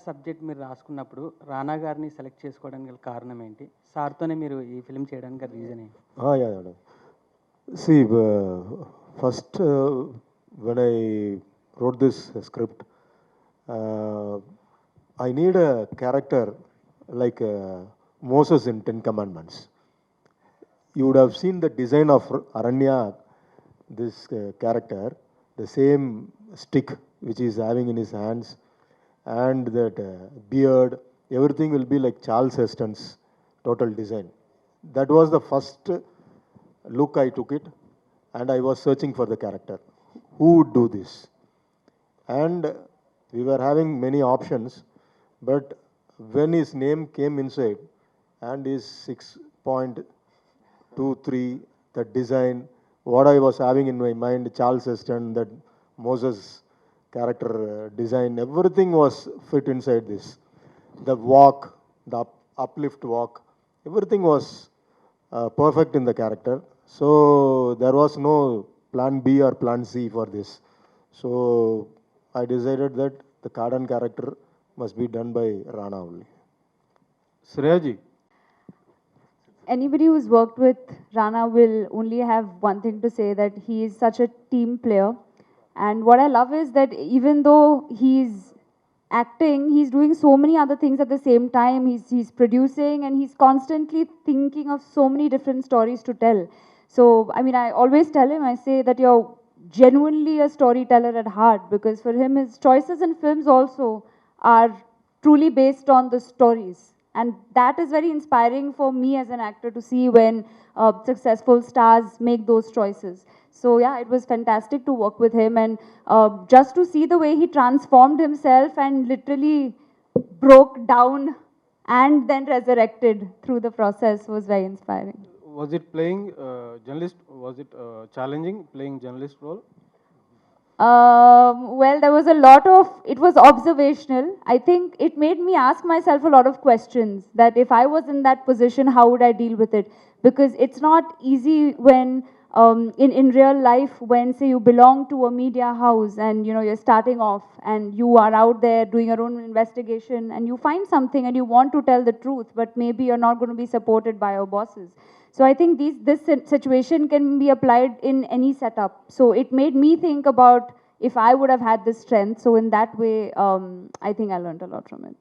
Subject మీరు రాసుకున్నప్పుడు రానా గారిని select చేసుకోవడానికి గల కారణం ఏంటి? సార్‌తోనే మీరు ఈ ఫిల్మ్ చేయడానికి గల రీజన్ ఏంటి? Yeah. See, first, when I wrote this script, I need a character like Moses in Ten Commandments. You would have seen the design of Aranya, this character, the same stick which he is having in his hands, and that beard, everything will be like Charles Heston's total design. That was the first look I took it, and I was searching for the character. Who would do this? And we were having many options, but when his name came inside, and his 6.23, the design, what I was having in my mind, Charles Heston, that Moses character design, everything was fit inside this. The walk, the uplift walk, everything was perfect in the character. So there was no plan B or plan C for this. So I decided that the Kardan character must be done by Rana only. Shreyaji. Anybody who's worked with Rana will only have one thing to say, that he is such a team player. And what I love is that even though he's acting, he's doing so many other things at the same time. He's producing, and he's constantly thinking of so many different stories to tell. So, I mean, I always tell him, I say that you're genuinely a storyteller at heart, because for him, his choices in films also are truly based on the stories. And that is very inspiring for me as an actor to see when successful stars make those choices. So yeah, it was fantastic to work with him, and just to see the way he transformed himself and literally broke down and then resurrected through the process was very inspiring. Was it playing journalist? Was it challenging playing journalist role? Well, there was a lot of, it was observational. I think it made me ask myself a lot of questions, that if I was in that position, how would I deal with it? Because it's not easy when, in real life, when, say, you belong to a media house and, you know, you're starting off and you are out there doing your own investigation and you find something and you want to tell the truth, but maybe you're not going to be supported by your bosses. So I think this situation can be applied in any setup. So it made me think about if I would have had this strength. So in that way, I think I learned a lot from it.